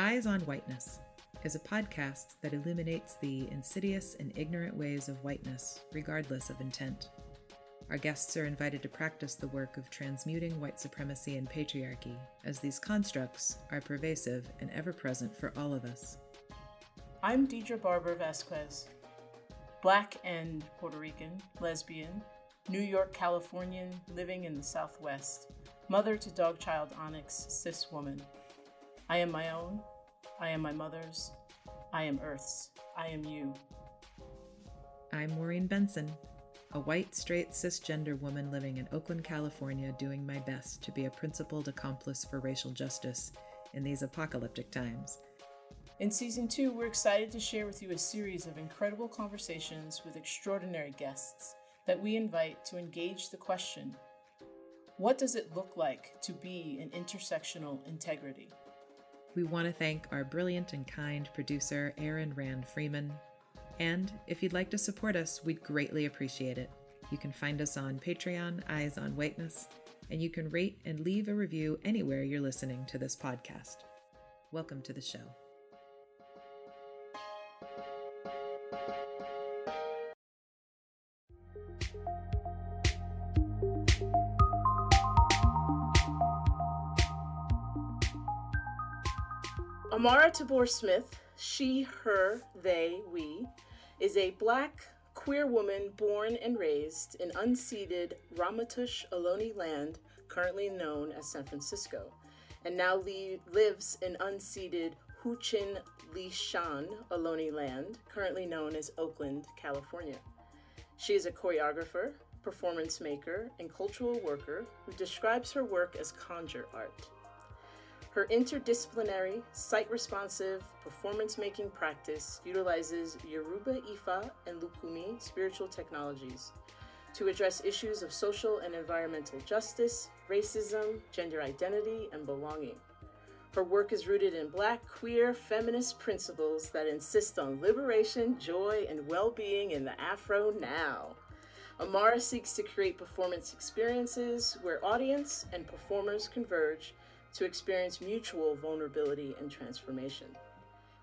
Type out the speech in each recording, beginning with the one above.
Eyes on Whiteness is a podcast that illuminates the insidious and ignorant ways of whiteness, regardless of intent. Our guests are invited to practice the work of transmuting white supremacy and patriarchy, as these constructs are pervasive and ever-present for all of us. I'm Deidre Barber Vasquez, Black and Puerto Rican, lesbian, New York, Californian, living in the Southwest, mother to dog child Onyx, cis woman. I am my own, I am my mother's, I am Earth's, I am you. I'm Maureen Benson, a white, straight, cisgender woman living in Oakland, California, doing my best to be a principled accomplice for racial justice in these apocalyptic times. In Season 2, we're excited to share with you a series of incredible conversations with extraordinary guests that we invite to engage the question, what does it look like to be an intersectional integrity? We want to thank our brilliant and kind producer, Aaron Rand Freeman. And if you'd like to support us, we'd greatly appreciate it. You can find us on Patreon, Eyes on Whiteness, and you can rate and leave a review anywhere you're listening to this podcast. Welcome to the show. Amara Tabor-Smith, she, her, they, we, is a Black queer woman born and raised in unceded Ramaytush, Ohlone land, currently known as San Francisco, and now lives in unceded Huichin, Lih-Shan, Ohlone land, currently known as Oakland, California. She is a choreographer, performance maker, and cultural worker who describes her work as Conjure Art. Her interdisciplinary, site-responsive, performance-making practice utilizes Yoruba Ifá and Lukumí spiritual technologies to address issues of social and environmental justice, racism, gender identity, and belonging. Her work is rooted in Black, queer, feminist principles that insist on liberation, joy, and well-being in the afro now. Amara seeks to create performance experiences where audience and performers converge to experience mutual vulnerability and transformation.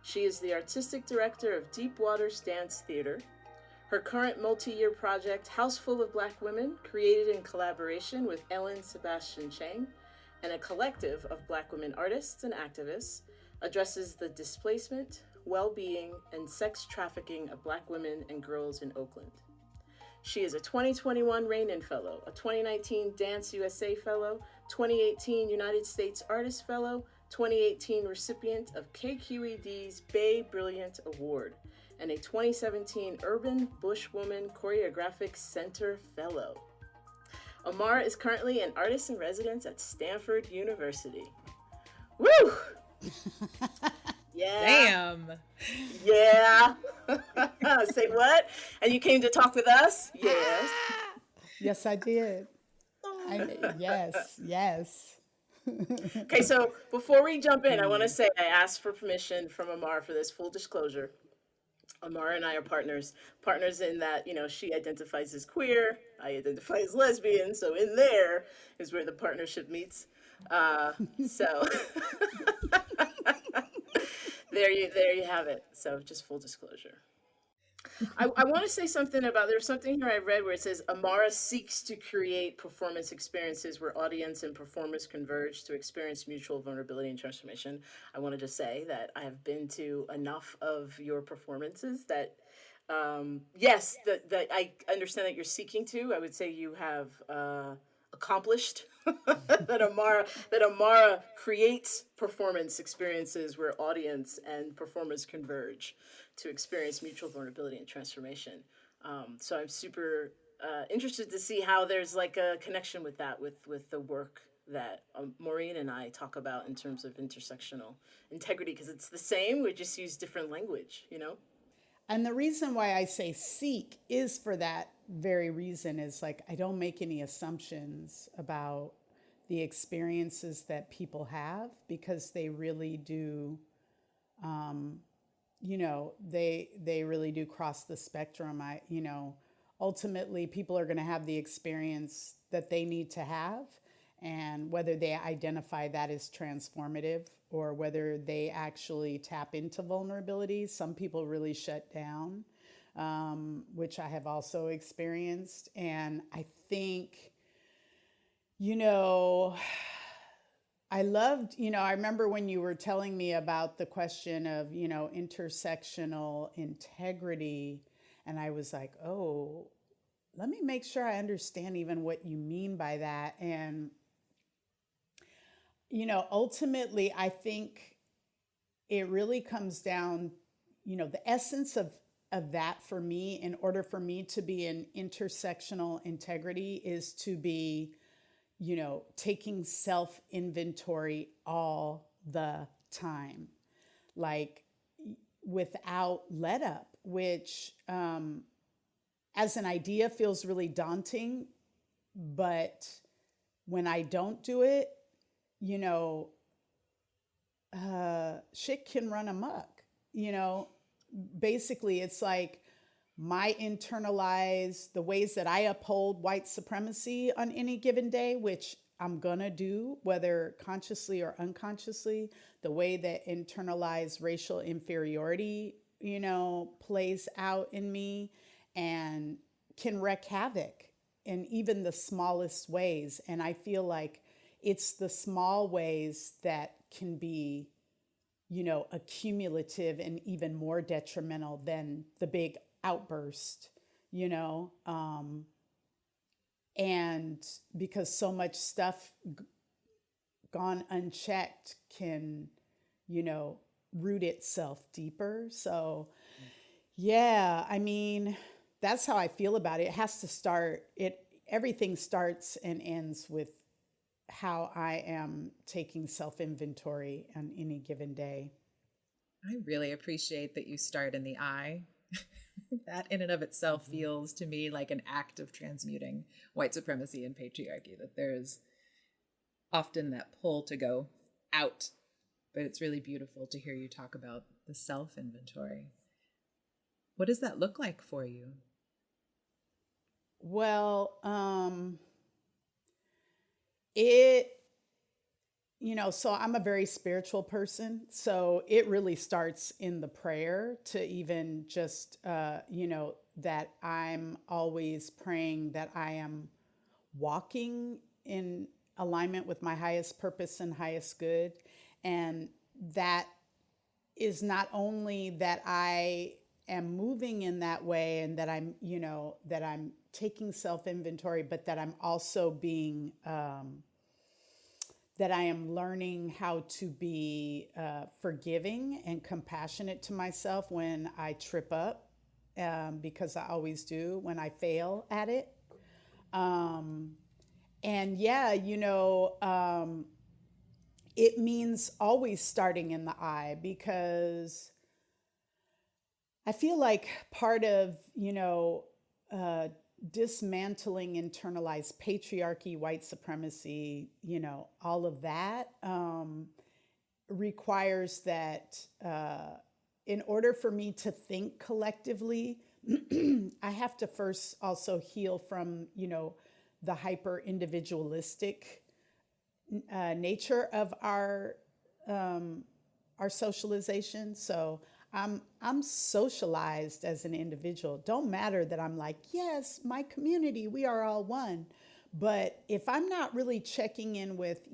She is the artistic director of Deep Waters Dance Theater. Her current multi-year project, House Full of Blackwomen, created in collaboration with Ellen Sebastian Chang and a collective of Black women artists and activists, addresses the displacement, well-being, and sex trafficking of Black women and girls in Oakland. She is a 2021 Rainin Fellow, a 2019 Dance USA Fellow, 2018 United States Artist Fellow, 2018 recipient of KQED's Bay Brilliant Award, and a 2017 Urban Bushwoman Choreographic Center Fellow. Amara is currently an artist in residence at Stanford University. Woo! Yeah. Damn. Yeah. Say what? And you came to talk with us? Yes. Yes, I did. Yes. Okay, so before we jump in, I want to say I asked for permission from Amara for this, full disclosure. Amara and I are partners in that, she identifies as queer, I identify as lesbian, so in there is where the partnership meets. So there you have it. So just full disclosure. I want to say something about, there's something here I read where it says Amara seeks to create performance experiences where audience and performers converge to experience mutual vulnerability and transformation. I want to just say that I have been to enough of your performances that, yes, that I understand that you're seeking to. I would say you have accomplished that Amara creates performance experiences where audience and performers converge to experience mutual vulnerability and transformation. So I'm super interested to see how there's like a connection with that, with the work that Maureen and I talk about in terms of intersectional integrity, because it's the same, we just use different language, And the reason why I say seek is for that very reason, is like, I don't make any assumptions about the experiences that people have, because they really do, they really do cross the spectrum. Ultimately people are going to have the experience that they need to have, and whether they identify that as transformative or whether they actually tap into vulnerability. Some people really shut down, which I have also experienced. And I think, I loved, I remember when you were telling me about the question of, intersectional integrity, and I was like, oh, let me make sure I understand even what you mean by that. And, ultimately, I think it really comes down, the essence of that for me, in order for me to be in intersectional integrity, is to be, taking self-inventory all the time, like without let up, which as an idea feels really daunting. But when I don't do it, shit can run amok, basically it's like my internalized, the ways that I uphold white supremacy on any given day, which I'm gonna do, whether consciously or unconsciously, the way that internalized racial inferiority, plays out in me and can wreak havoc in even the smallest ways. And I feel like it's the small ways that can be, accumulative and even more detrimental than the big outburst, and because so much stuff gone unchecked can, root itself deeper. So, yeah, I mean, that's how I feel about it. It has to start, everything starts and ends with how I am taking self-inventory on any given day. I really appreciate that you start in the I. That in and of itself feels to me like an act of transmuting white supremacy and patriarchy, that there's often that pull to go out, but it's really beautiful to hear you talk about the self-inventory. What does that look like for you? Well, so I'm a very spiritual person. So it really starts in the prayer to even just, that I'm always praying that I am walking in alignment with my highest purpose and highest good. And that is not only that I am moving in that way and that I'm, that I'm taking self-inventory, but that I'm also being, that I am learning how to be forgiving and compassionate to myself when I trip up, because I always do when I fail at it. And yeah, it means always starting in the I, because I feel like part of, dismantling internalized patriarchy, white supremacy, all of that requires that in order for me to think collectively, I have to first also heal from, the hyper individualistic nature of our socialization. So I'm socialized as an individual. Don't matter that I'm like, yes, my community, we are all one. But if I'm not really checking in with,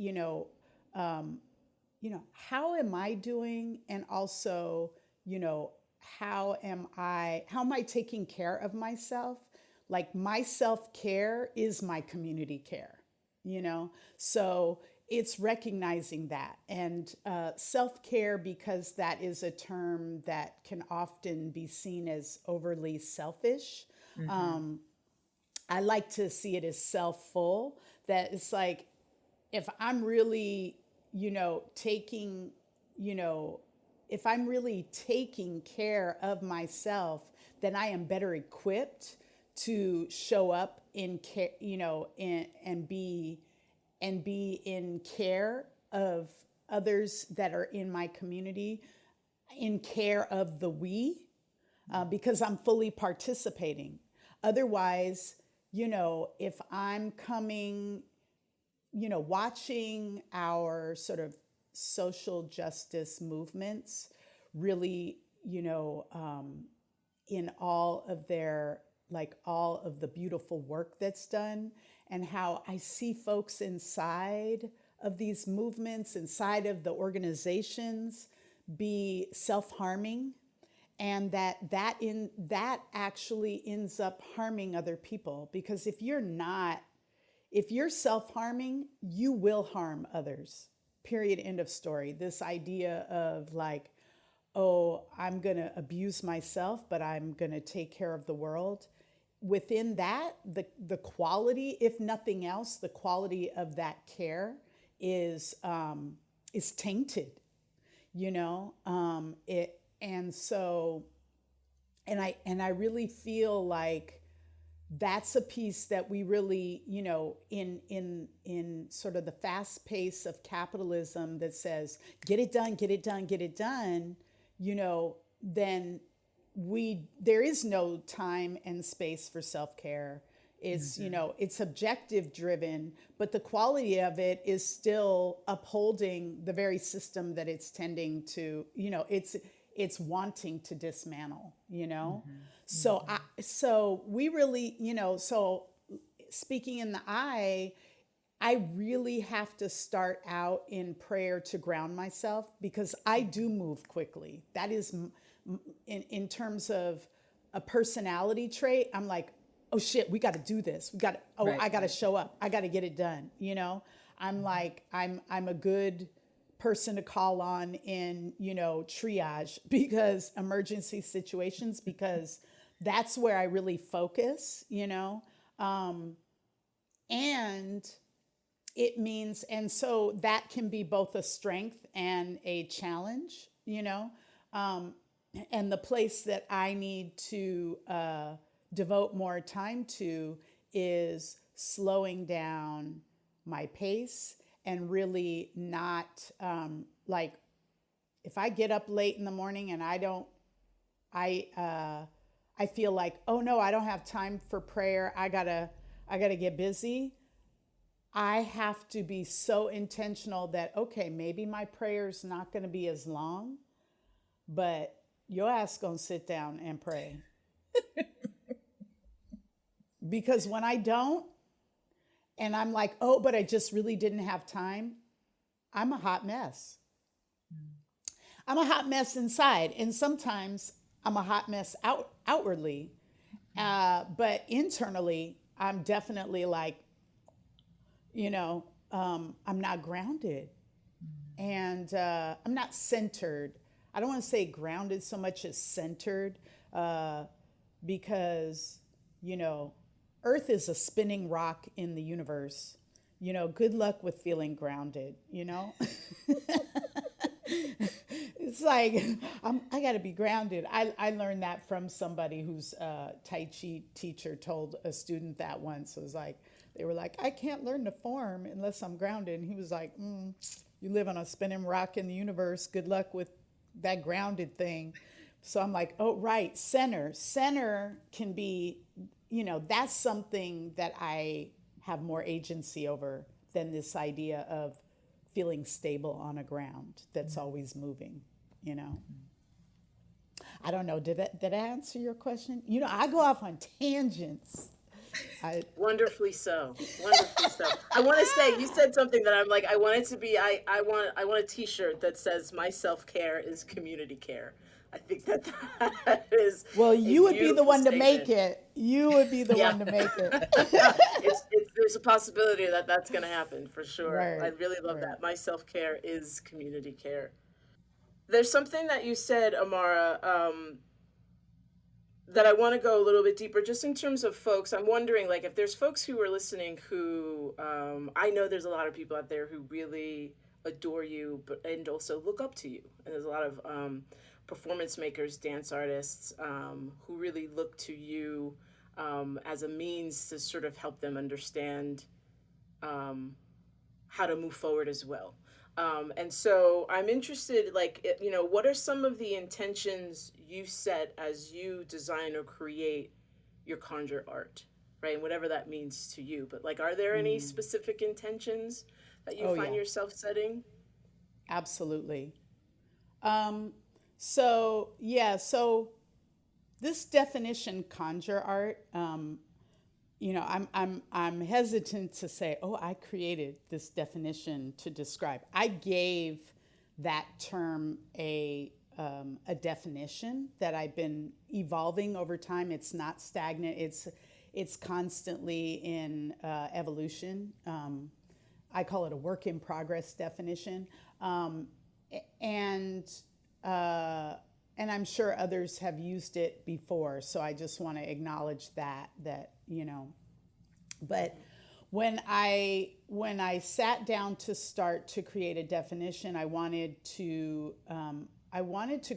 how am I doing? And also, how am I taking care of myself? Like my self-care is my community care, So it's recognizing that. And self-care, because that is a term that can often be seen as overly selfish. Mm-hmm. I like to see it as self-full, that it's like, if I'm really, taking care of myself, then I am better equipped to show up in care, and be in care of others that are in my community, in care of the we, because I'm fully participating. Otherwise, if I'm coming, watching our sort of social justice movements really, in all of their, like all of the beautiful work that's done, and how I see folks inside of these movements, inside of the organizations, be self-harming, and that actually ends up harming other people. Because if you're self-harming, you will harm others. Period. End of story. This idea of like, oh, I'm going to abuse myself, but I'm going to take care of the world. Within that, the quality, if nothing else, the quality of that care is tainted, and I really feel like that's a piece that we really, in sort of the fast pace of capitalism that says, get it done, get it done, get it done, then there is no time and space for self-care. It's, it's objective driven, but the quality of it is still upholding the very system that it's tending to, it's wanting to dismantle, So we really, so speaking in the I really have to start out in prayer to ground myself, because I do move quickly. That is in terms of a personality trait. I'm like, oh shit, we got to do this. I got to show up. I got to get it done. I'm like, I'm a good person to call on in, triage, because emergency situations, because that's where I really focus, and it means, and so that can be both a strength and a challenge, and the place that I need to devote more time to is slowing down my pace, and really not like, if I get up late in the morning and I feel like, oh no, I don't have time for prayer, I gotta get busy. I have to be so intentional that, okay, maybe my prayer's not going to be as long, but your ass gonna sit down and pray. Because when I don't, and I'm like, oh, but I just really didn't have time, I'm a hot mess. I'm a hot mess inside. And sometimes I'm a hot mess outwardly. But internally, I'm definitely like, I'm not grounded. And I'm not centered. I don't want to say grounded so much as centered, because, Earth is a spinning rock in the universe. Good luck with feeling grounded, It's like, I got to be grounded. I learned that from somebody whose Tai Chi teacher told a student that once. It was like, they were like, I can't learn to form unless I'm grounded. And he was like, you live on a spinning rock in the universe. Good luck with that grounded thing. So I'm like, oh, right, center can be, that's something that I have more agency over than this idea of feeling stable on a ground that's always moving, I don't know, did I answer your question? I go off on tangents. Wonderfully so. I want to say, you said something that I'm like, I want it to be, I want a t-shirt that says my self-care is community care. I think that is. Well, you would be the one to make it. You would be the one to make it. There's a possibility that that's going to happen for sure. Right, I really love that. My self-care is community care. There's something that you said, Amara, that I want to go a little bit deeper, just in terms of folks. I'm wondering, like, if there's folks who are listening who, I know there's a lot of people out there who really adore you, and also look up to you. And there's a lot of performance makers, dance artists, who really look to you as a means to sort of help them understand how to move forward as well. And so I'm interested, like, what are some of the intentions you set as you design or create your Conjure Art, right? And whatever that means to you. But, like, are there any specific intentions that you find yourself setting? Absolutely. So this definition, conjure art, I'm hesitant to say, oh, I created this definition to describe. I gave that term a definition that I've been evolving over time. It's not stagnant. It's constantly in evolution. I call it a work in progress definition, and I'm sure others have used it before. So I just want to acknowledge that. But when I sat down to start to create a definition, I wanted to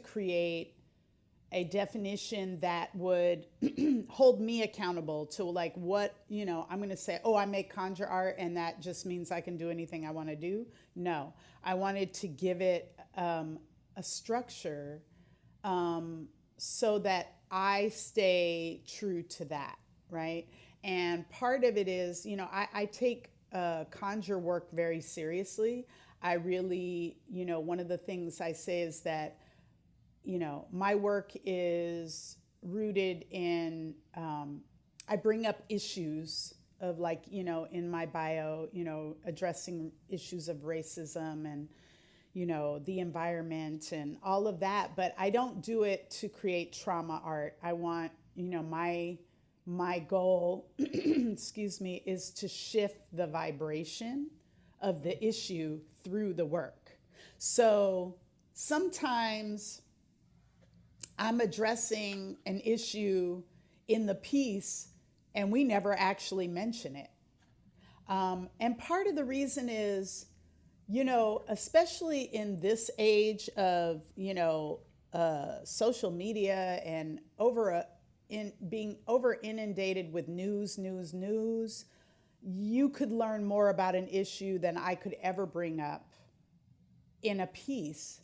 create a definition that would hold me accountable to like what, I'm going to say, oh, I make conjure art and that just means I can do anything I want to do. No, I wanted to give it a structure so that I stay true to that, right? And part of it is, I take conjure work very seriously. I really, one of the things I say is that, my work is rooted in, I bring up issues of like, in my bio, addressing issues of racism and, the environment and all of that. But I don't do it to create trauma art. I want, my goal, excuse me, is to shift the vibration of the issue through the work. So sometimes I'm addressing an issue in the piece and we never actually mention it. And part of the reason is, especially in this age of, social media and being over inundated with news, you could learn more about an issue than I could ever bring up in a piece.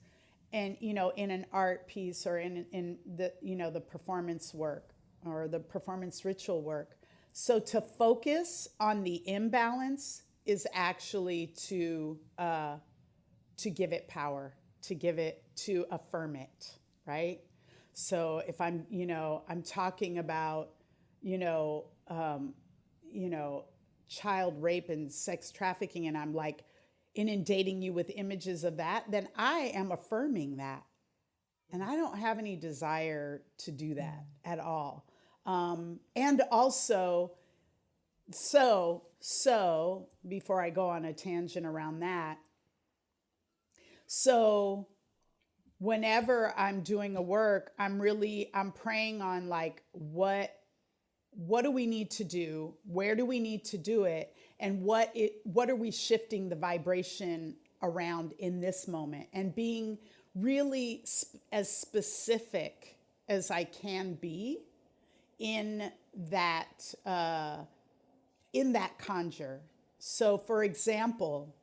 And, in an art piece or in the, the performance work or the performance ritual work. So to focus on the imbalance is actually to give it power, to affirm it, right? So if I'm, I'm talking about, child rape and sex trafficking, and I'm like, inundating you with images of that, then I am affirming that. And I don't have any desire to do that at all. And also, so before I go on a tangent around that, so whenever I'm doing a work, I'm praying on like, what do we need to do? Where do we need to do it? And what are we shifting the vibration around in this moment? And being really as specific as I can be in that conjure. So for example,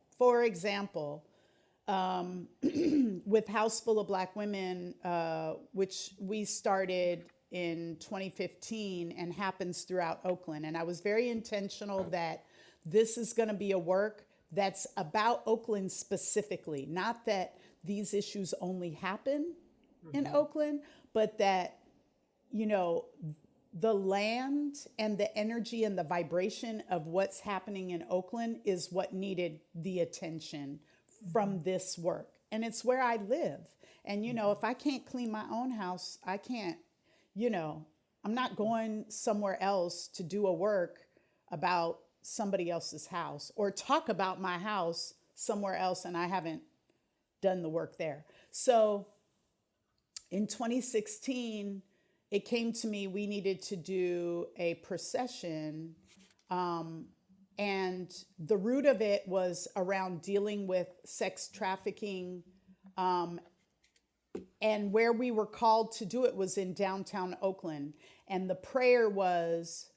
with House Full of Black Women, which we started in 2015 and happens throughout Oakland. And I was very intentional that this is going to be a work that's about Oakland specifically, not that these issues only happen in Oakland, but that, the land and the energy and the vibration of what's happening in Oakland is what needed the attention from this work. And it's where I live. And, if I can't clean my own house, I can't, I'm not going somewhere else to do a work about somebody else's house or talk about my house somewhere else and I haven't done the work there. So in 2016, it came to me, we needed to do a procession. And the root of it was around dealing with sex trafficking. And where we were called to do it was in downtown Oakland. And the prayer was,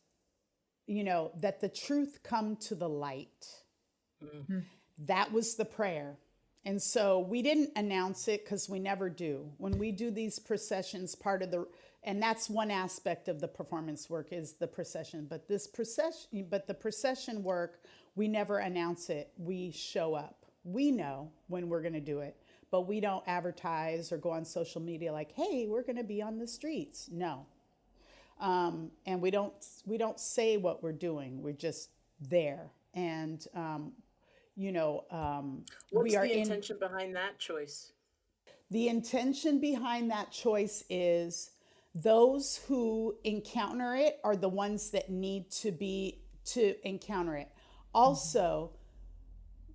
that the truth come to the light. Mm-hmm. That was the prayer. And so we didn't announce it because we never do. When we do these processions, and that's one aspect of the performance work is the procession. But the procession work, we never announce it. We show up. We know when we're going to do it, but we don't advertise or go on social media like, hey, we're going to be on the streets. No. And we don't say what we're doing. We're just there. And, what's the intention behind that choice? The intention behind that choice is those who encounter it are the ones that need to encounter it. Also,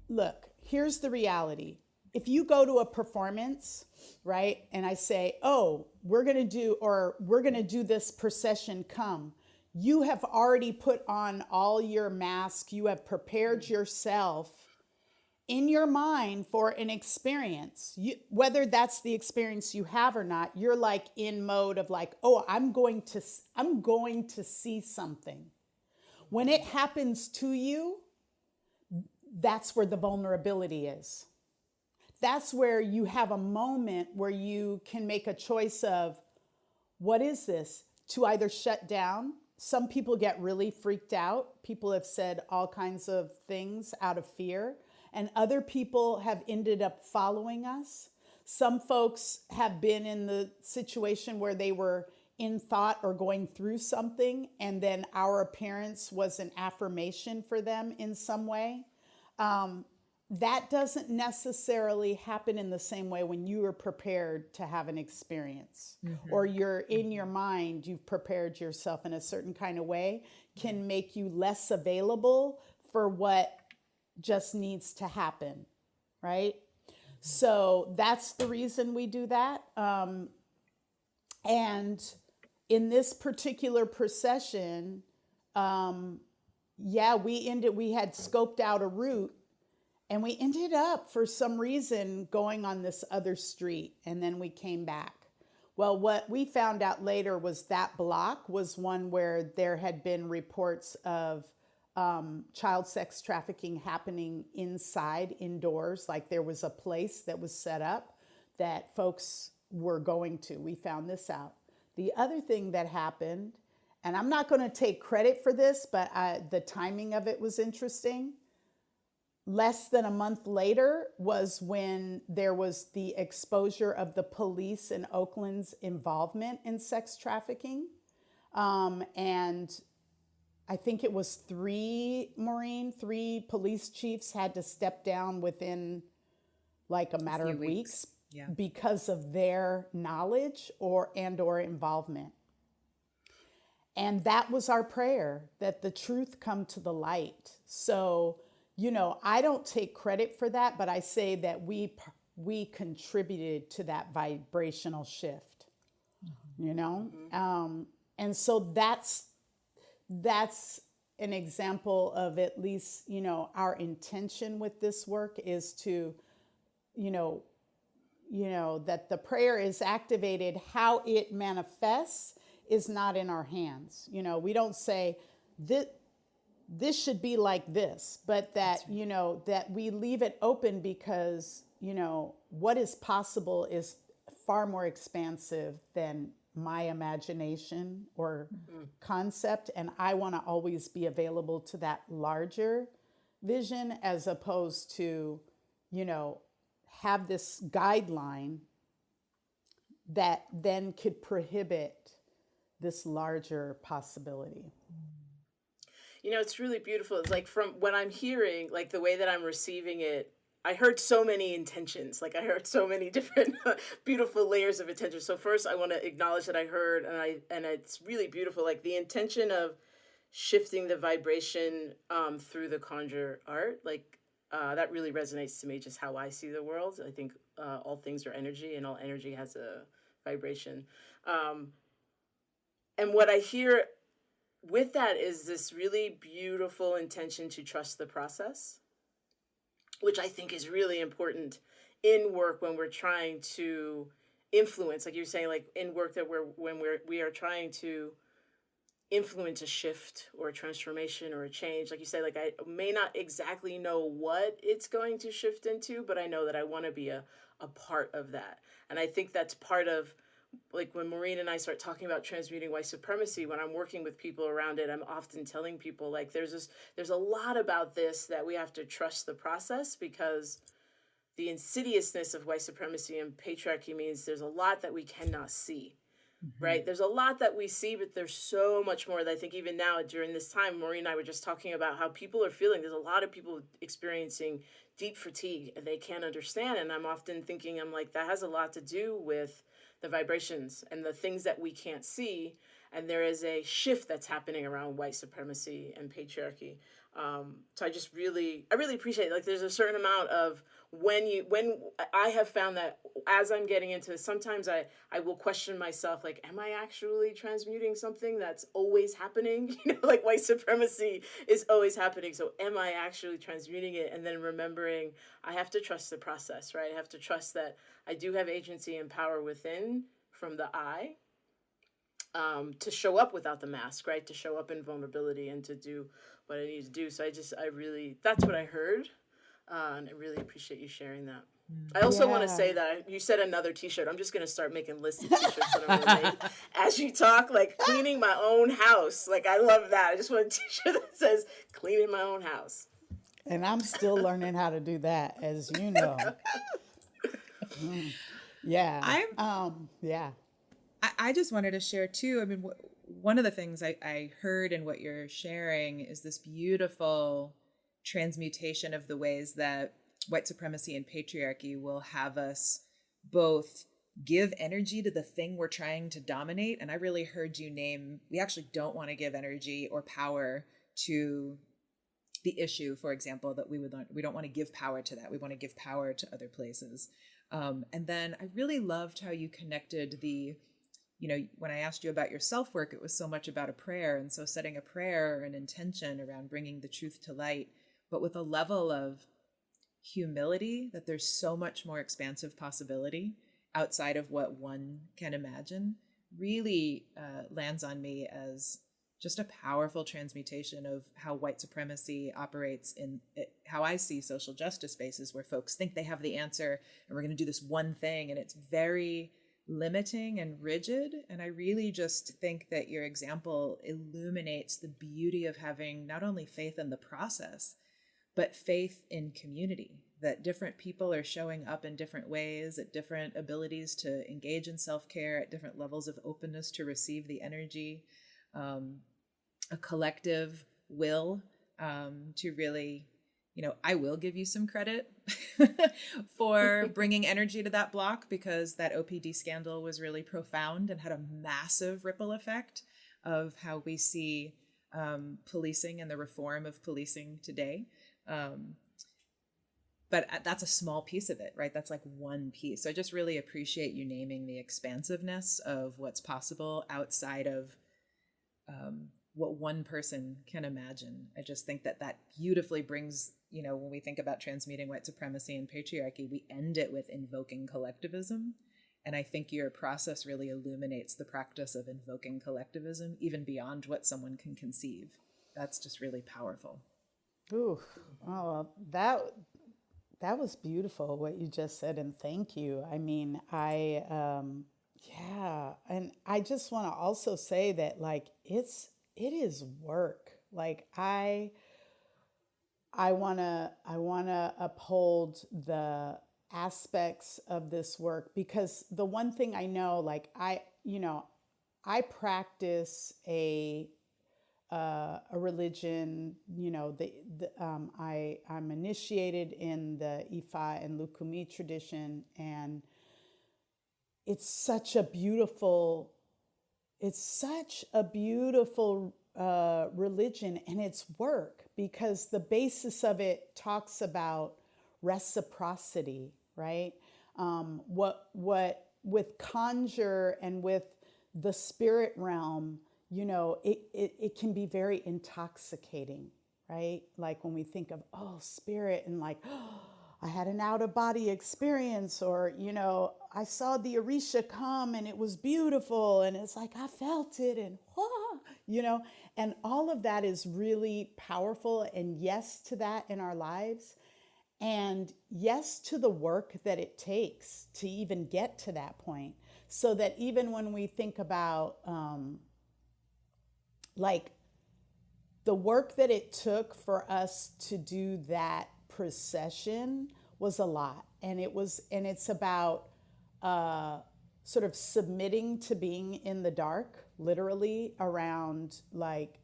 look, here's the reality. If you go to a performance, right, and I say, oh, we're going to do this procession, come. You have already put on all your masks. You have prepared yourself in your mind for an experience. Whether that's the experience you have or not, you're like in mode of like, oh, I'm going to see something. When it happens to you, that's where the vulnerability is. That's where you have a moment where you can make a choice of, what is this? To either shut down. Some people get really freaked out. People have said all kinds of things out of fear. And other people have ended up following us. Some folks have been in the situation where they were in thought or going through something, and then our appearance was an affirmation for them in some way. That doesn't necessarily happen in the same way when you are prepared to have an experience, or you're in your mind, you've prepared yourself in a certain kind of way, can make you less available for what just needs to happen, right? So that's the reason we do that. And in this particular procession, we had scoped out a route, and we ended up, for some reason, going on this other street, and then we came back. Well, what we found out later was that block was one where there had been reports of child sex trafficking happening indoors, like there was a place that was set up that folks were going to. We found this out. The other thing that happened, and I'm not going to take credit for this, but the timing of it was interesting. Less than a month later was when there was the exposure of the police in Oakland's involvement in sex trafficking. And I think it was three police chiefs had to step down within like a matter of weeks because of their knowledge or involvement. And that was our prayer, that the truth come to the light. So, I don't take credit for that, but I say that we contributed to that vibrational shift, and so that's an example of at least, our intention with this work is to, that the prayer is activated. How it manifests is not in our hands. We don't say this should be like this, but that, that we leave it open because, what is possible is far more expansive than my imagination or concept. And I want to always be available to that larger vision, as opposed to, have this guideline that then could prohibit this larger possibility. It's really beautiful. It's like, from what I'm hearing, like the way that I'm receiving it, I heard so many intentions. Like I heard so many different beautiful layers of intention. So first I want to acknowledge that I heard, and it's really beautiful, like the intention of shifting the vibration through the Conjure Art. Like that really resonates to me, just how I see the world. I think all things are energy, and all energy has a vibration. And what I hear with that is this really beautiful intention to trust the process, which I think is really important in work when we're trying to influence, like you're saying, like in work that we are trying to influence a shift or a transformation or a change. Like you say, like I may not exactly know what it's going to shift into, but I know that I want to be a part of that. And I think that's part of, like when Maureen and I start talking about transmuting white supremacy, when I'm working with people around it, I'm often telling people like there's a lot about this that we have to trust the process, because the insidiousness of white supremacy and patriarchy means there's a lot that we cannot see. Right? There's a lot that we see, but there's so much more that I think even now during this time, Maureen and I were just talking about how people are feeling. There's a lot of people experiencing deep fatigue and they can't understand. And I'm often thinking, I'm like, that has a lot to do with the vibrations and the things that we can't see. And there is a shift that's happening around white supremacy and patriarchy. So I really appreciate it. Like there's a certain amount of when I have found that as I'm getting into it, sometimes I will question myself, like, am I actually transmuting something that's always happening? You know, like white supremacy is always happening. So am I actually transmuting it? And then remembering I have to trust the process, right? I have to trust that I do have agency and power within from the I. To show up without the mask, right? To show up in vulnerability and to do what I need to do. So that's what I heard. And I really appreciate you sharing that. I also want to say that you said another t-shirt. I'm just going to start making lists of t-shirts that I'm going to make as you talk, like cleaning my own house. Like, I love that. I just want a t-shirt that says cleaning my own house. And I'm still learning how to do that, as you know. Yeah. I just wanted to share too. I mean, one of the things I heard in what you're sharing is this beautiful transmutation of the ways that white supremacy and patriarchy will have us both give energy to the thing we're trying to dominate. And I really heard you name, we actually don't want to give energy or power to the issue, for example, that we don't want to give power to that. We want to give power to other places. And then I really loved how you connected when I asked you about your self-work, it was so much about a prayer. And so setting a prayer or an intention around bringing the truth to light, but with a level of humility that there's so much more expansive possibility outside of what one can imagine, really lands on me as just a powerful transmutation of how white supremacy operates in how I see social justice spaces where folks think they have the answer and we're going to do this one thing. And it's very limiting and rigid. And I really just think that your example illuminates the beauty of having not only faith in the process, but faith in community, that different people are showing up in different ways, at different abilities to engage in self-care, at different levels of openness to receive the energy, a collective will to really, I will give you some credit for bringing energy to that block, because that OPD scandal was really profound and had a massive ripple effect of how we see policing and the reform of policing today. But that's a small piece of it, right? That's like one piece. So I just really appreciate you naming the expansiveness of what's possible outside of what one person can imagine. I just think that beautifully brings, when we think about transmuting white supremacy and patriarchy, we end it with invoking collectivism. And I think your process really illuminates the practice of invoking collectivism, even beyond what someone can conceive. That's just really powerful. Ooh, oh, that was beautiful what you just said, and thank you. I mean, and I just want to also say that it is work. Like I want to uphold the aspects of this work, because the one thing I know, I practice a religion, I'm initiated in the Ifá and Lukumí tradition, and it's such a beautiful religion, and it's work, because the basis of it talks about reciprocity, right? What with conjure and with the spirit realm, it can be very intoxicating, right? Like when we think of, spirit, and I had an out-of-body experience, or, I saw the Orisha come and it was beautiful, and it's like, I felt it, and, and all of that is really powerful, and yes to that in our lives, and yes to the work that it takes to even get to that point, so that even when we think about, the work that it took for us to do that procession was a lot. And it's about sort of submitting to being in the dark, literally, around like,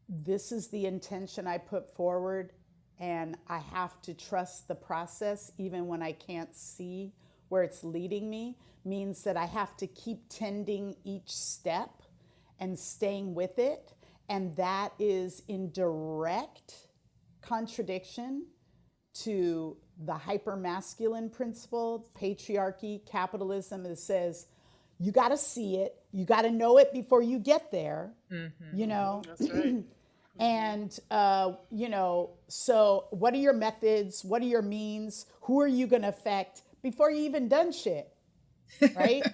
this is the intention I put forward, and I have to trust the process even when I can't see where it's leading me, means that I have to keep tending each step and staying with it. And that is in direct contradiction to the hyper-masculine principle, patriarchy, capitalism, that says, you got to see it, you got to know it before you get there, you know? That's right. And, you know, so what are your methods? What are your means? Who are you going to affect before you even done shit? Right?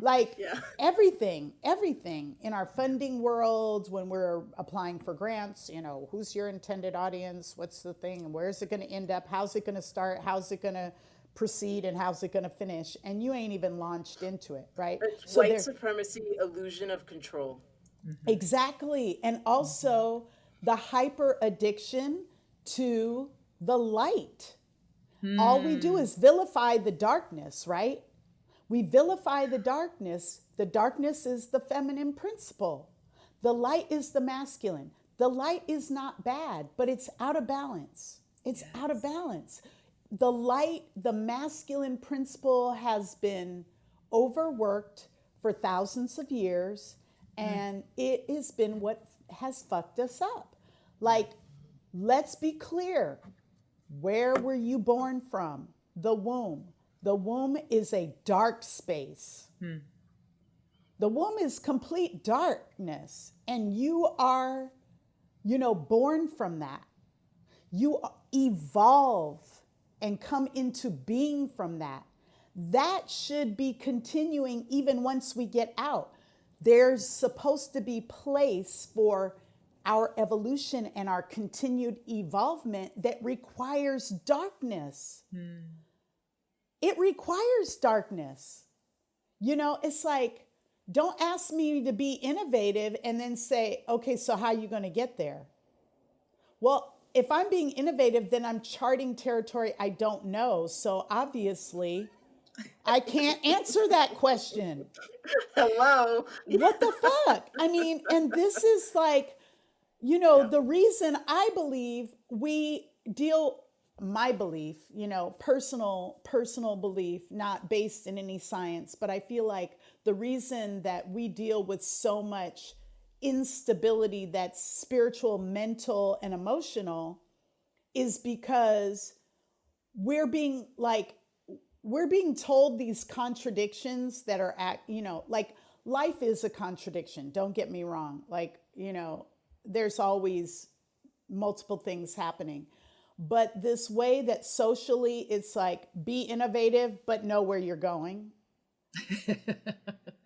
Like everything in our funding world, when we're applying for grants, you know, who's your intended audience? What's the thing? Where is it going to end up? How's it going to start? How's it going to proceed? And how's it going to finish? And you ain't even launched into it, right? It's So white supremacy, illusion of control. Exactly. And also the hyper addiction to the light. All we do is vilify the darkness, right? We vilify the darkness. The darkness is the feminine principle. The light is the masculine. The light is not bad, but it's out of balance. It's out of balance. The light, the masculine principle, has been overworked for thousands of years, and it has been what has fucked us up. Like, let's be clear. Where were you born from? The womb. The womb is a dark space. The womb is complete darkness, and you are, you know, born from that. You evolve and come into being from that. That should be continuing even once we get out. There's supposed to be place for our evolution and our continued evolvement that requires darkness. It requires darkness. You know, it's like, don't ask me to be innovative and then say, okay, so how are you going to get there? Well, if I'm being innovative, then I'm charting territory I don't know. So obviously, I can't answer that question. Hello. What the fuck? I mean, and this is like, you know, the reason I believe we deal, my belief, you know, personal belief, not based in any science, but I feel like the reason that we deal with so much instability that's spiritual, mental, and emotional is because we're being told these contradictions that are you know, like, life is a contradiction. Don't get me wrong. Like, you know, there's always multiple things happening. But this way that socially it's like, be innovative, but know where you're going.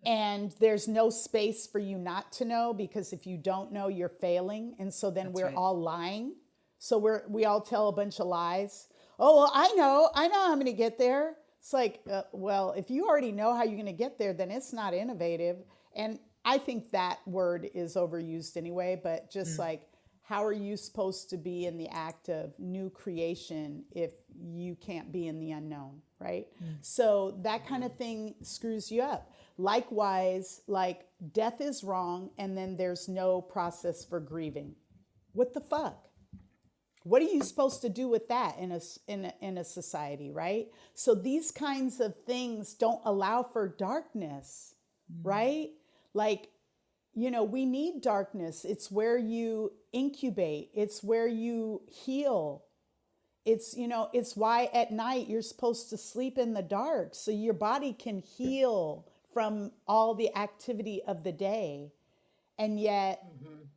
And there's no space for you not to know, because if you don't know, you're failing. And so then we're all lying. So we all tell a bunch of lies. Oh, well, I know how I'm going to get there. It's like, well, if you already know how you're going to get there, then it's not innovative. And I think that word is overused anyway, but just like, how are you supposed to be in the act of new creation if you can't be in the unknown, right? So that kind of thing screws you up. Likewise, like, death is wrong, and then there's no process for grieving. What the fuck? What are you supposed to do with that in a society, right? So these kinds of things don't allow for darkness, right? Like, you know, we need darkness. It's where you incubate. It's where you heal. It's, you know, it's why at night you're supposed to sleep in the dark so your body can heal from all the activity of the day. And yet,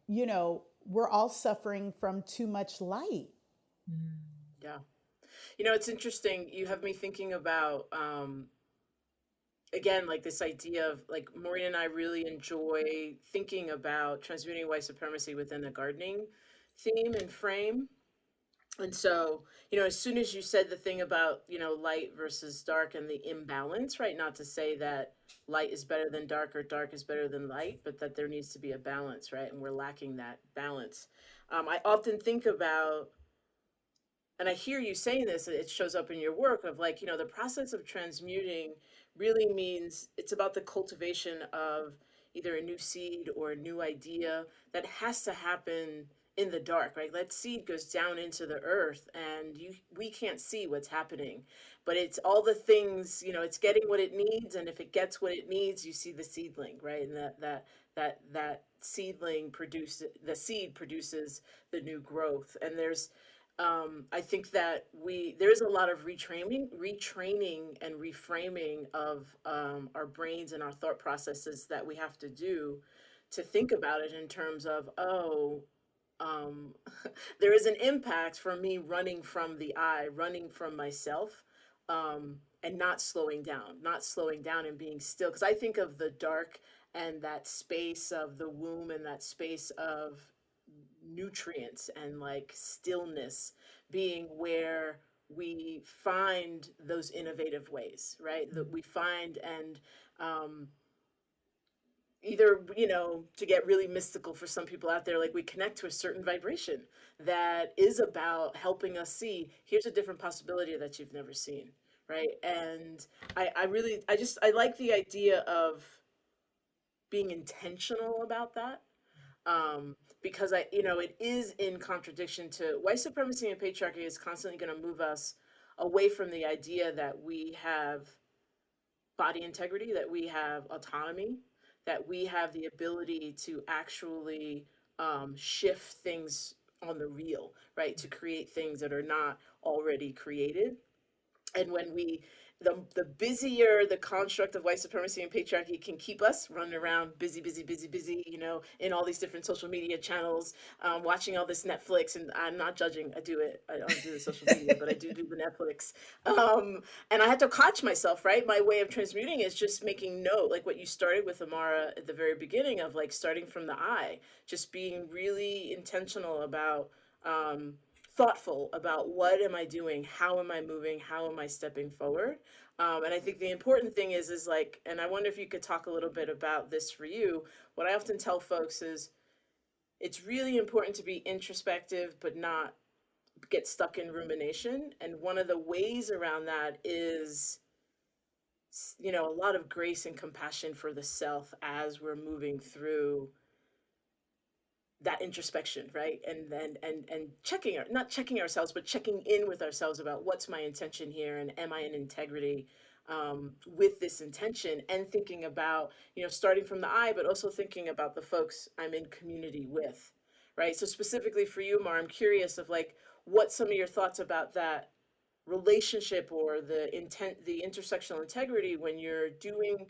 you know, we're all suffering from too much light. Yeah. You know, it's interesting. You have me thinking about, again, like this idea of, like, Maureen and I really enjoy thinking about transmuting white supremacy within a gardening theme and frame. And so, you know, as soon as you said the thing about, you know, light versus dark and the imbalance, right? Not to say that light is better than dark or dark is better than light, but that there needs to be a balance, right? And we're lacking that balance. I often think about, and I hear you saying this, it shows up in your work of like, the process of transmuting really means it's about the cultivation of either a new seed or a new idea that has to happen in the dark, right? That seed goes down into the earth and we can't see what's happening, but it's all the things, it's getting what it needs. And if it gets what it needs, you see the seedling, right? And that seedling the seed produces the new growth. And I think that there's a lot of retraining and reframing of our brains and our thought processes that we have to do to think about it in terms of, there is an impact for me running from the I, running from myself, and not slowing down and being still. Because I think of the dark and that space of the womb and that space of nutrients and like stillness being where we find those innovative ways, right? That we find and either, to get really mystical for some people out there, like we connect to a certain vibration that is about helping us see, here's a different possibility that you've never seen, right? And I like the idea of being intentional about that. Because it is in contradiction to white supremacy and patriarchy is constantly going to move us away from the idea that we have body integrity, that we have autonomy, that we have the ability to actually shift things on the real, right? To create things that are not already created. And when the busier the construct of white supremacy and patriarchy can keep us running around busy, in all these different social media channels, watching all this Netflix, and I'm not judging, I don't do the social media, but I do the Netflix. And I had to catch myself, right? My way of transmuting is just making note, like what you started with, Amara, at the very beginning of like starting from the I, just being really intentional about, thoughtful about what am I doing, how am I moving, how am I stepping forward. And I think the important thing is like, and I wonder if you could talk a little bit about this for you. What I often tell folks is it's really important to be introspective, but not get stuck in rumination. And one of the ways around that is, a lot of grace and compassion for the self as we're moving through that introspection, right? And not checking ourselves, but checking in with ourselves about what's my intention here, and am I in integrity with this intention, and thinking about, starting from the I, but also thinking about the folks I'm in community with, right? So specifically for you, Mar, I'm curious of like, what some of your thoughts about that relationship or the intersectional integrity when you're doing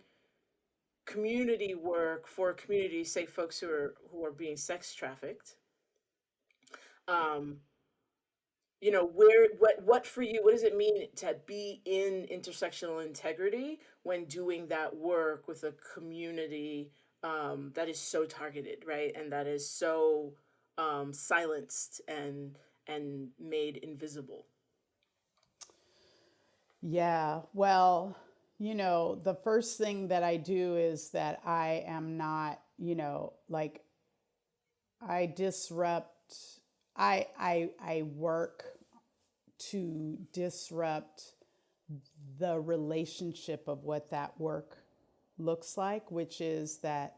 community work for community, say folks who are being sex trafficked. What for you, what does it mean to be in intersectional integrity when doing that work with a community that is so targeted, right? And that is so silenced and made invisible? Yeah, well, the first thing that I do is that I am not, like I disrupt, I work to disrupt the relationship of what that work looks like, which is that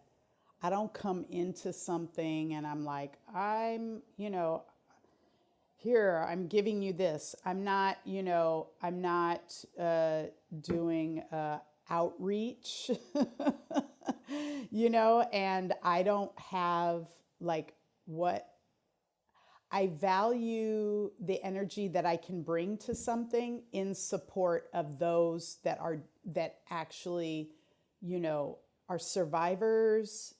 I don't come into something and I'm like, here, I'm giving you this. I'm not doing outreach, and I don't have like what I value the energy that I can bring to something in support of those that actually, are survivors,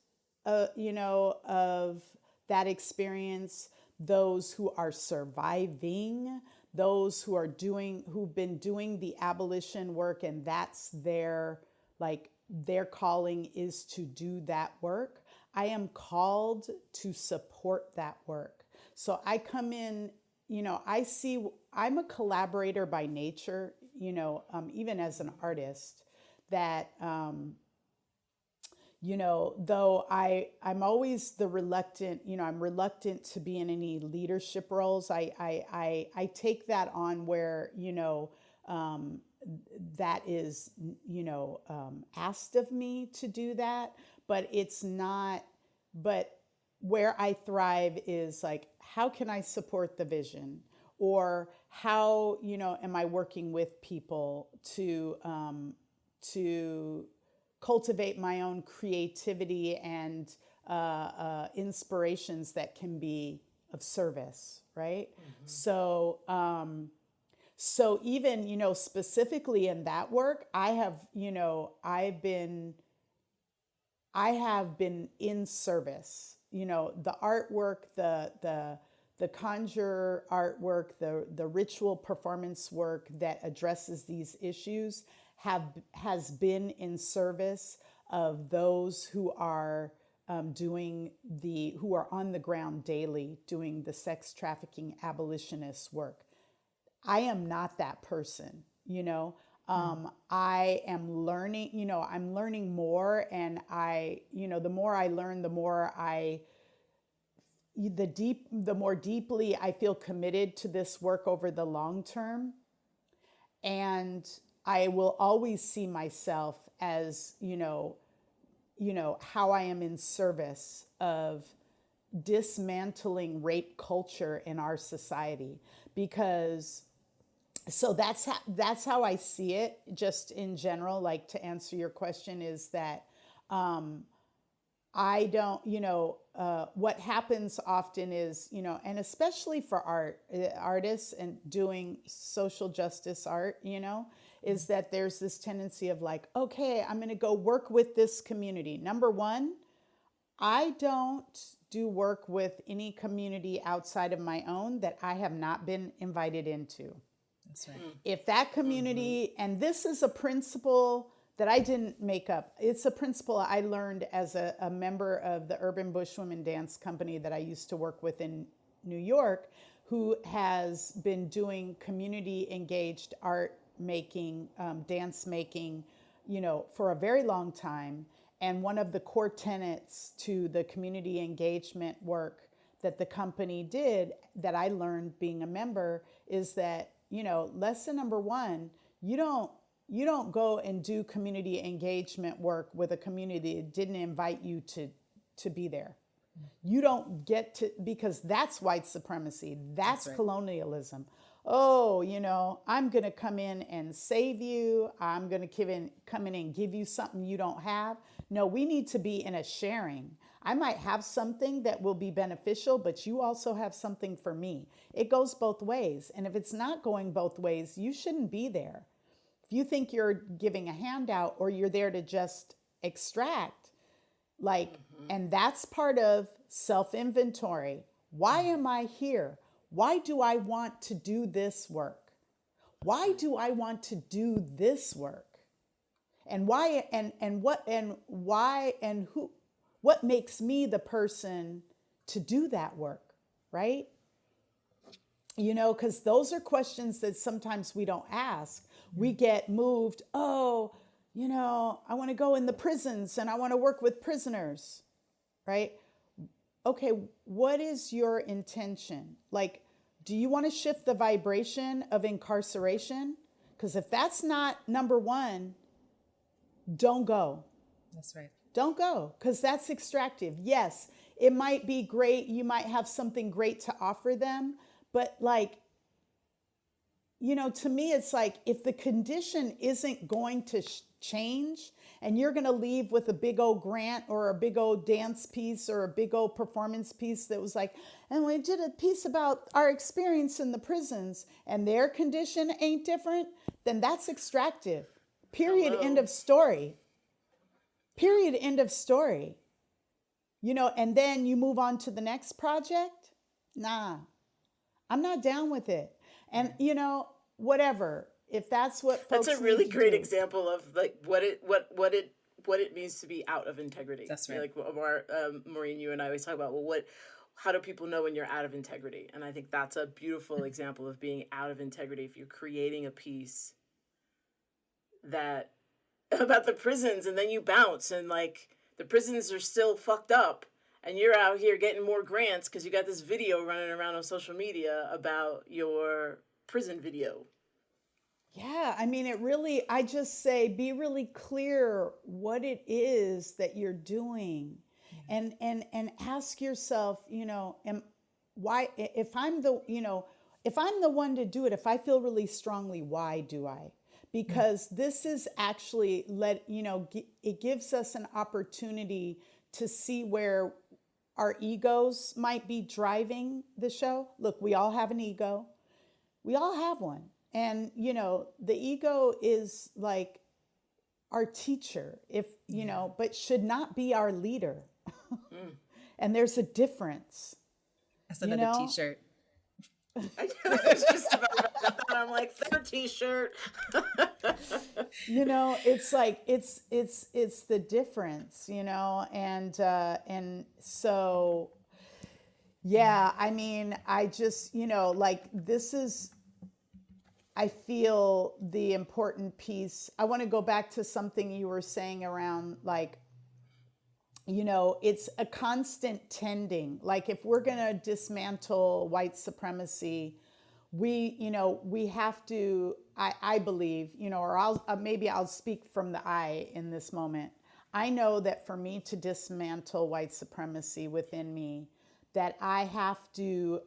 of that experience, those who are surviving, those who've been doing the abolition work, and that's their calling is to do that work. I am called to support that work. So I come in, I'm a collaborator by nature, even as an artist, that, though I'm always the reluctant, I'm reluctant to be in any leadership roles. I take that on where, that is, asked of me to do that, but it's not, but where I thrive is like, how can I support the vision? Or how, am I working with people to cultivate my own creativity and inspirations that can be of service, right? So, so even, specifically in that work, I have been in service, the artwork, the conjure artwork, the ritual performance work that addresses these issues has been in service of those who are who are on the ground daily doing the sex trafficking abolitionist work. I am not that person, I am learning, I'm learning more, and the more I learn, the more the more deeply I feel committed to this work over the long term. And I will always see myself as, how I am in service of dismantling rape culture in our society. Because, so that's how I see it, just in general, like to answer your question, is that I don't, what happens often is, and especially for artists and doing social justice art, is that there's this tendency of like, okay, I'm going to go work with this community. Number one, I don't do work with any community outside of my own that I have not been invited into. That's right. If that community, and this is a principle that I didn't make up. It's a principle I learned as a member of the Urban Bushwomen Dance Company that I used to work with in New York, who has been doing community engaged art making, dance making, for a very long time. And one of the core tenets to the community engagement work that the company did, that I learned being a member, is that, lesson number one, you don't go and do community engagement work with a community that didn't invite you to be there. You don't get to, because that's white supremacy. That's right. Colonialism. Oh, I'm going to come in and save you. I'm going to come in and give you something you don't have. No, we need to be in a sharing. I might have something that will be beneficial, but you also have something for me. It goes both ways. And if it's not going both ways, you shouldn't be there. If you think you're giving a handout or you're there to just extract, and that's part of self-inventory. Why am I here? Why do I want to do this work? Why do I want to do this work? And why, and what, and why, and who, what makes me the person to do that work, right? Because those are questions that sometimes we don't ask. We get moved, I want to go in the prisons and I want to work with prisoners, right? Okay, what is your intention? Do you want to shift the vibration of incarceration? Because if that's not number one, don't go. That's right. Don't go, because that's extractive. Yes, it might be great. You might have something great to offer them, but to me, it's like, if the condition isn't going to change and you're going to leave with a big old grant or a big old dance piece or a big old performance piece that was like, and we did a piece about our experience in the prisons, and their condition ain't different, then that's extractive. Period. Hello. End of story. Period. End of story. And then you move on to the next project. Nah, I'm not down with it. And, whatever, if that's what folks That's a really great do. example of what it means to be out of integrity. That's right. Maureen, you and I always talk about, how do people know when you're out of integrity? And I think that's a beautiful example of being out of integrity. If you're creating a piece that about the prisons and then you bounce and the prisons are still fucked up, and you're out here getting more grants because you got this video running around on social media about your prison video. Yeah, I mean, I just say be really clear what it is that you're doing, and ask yourself, why, if I'm the one to do it, if I feel really strongly, why do I? Because this is actually it gives us an opportunity to see where our egos might be driving the show. Look, we all have an ego. We all have one. And, the ego is like our teacher, but should not be our leader. And there's a difference. That's another t-shirt. I was just about that. I'm like, third t-shirt. It's like, it's the difference, and so, yeah, I mean, I just, this is, I feel the important piece. I want to go back to something you were saying around it's a constant tending. Like if we're going to dismantle white supremacy, we have to, I believe, or maybe I'll speak from the I in this moment. I know that for me to dismantle white supremacy within me, that I have to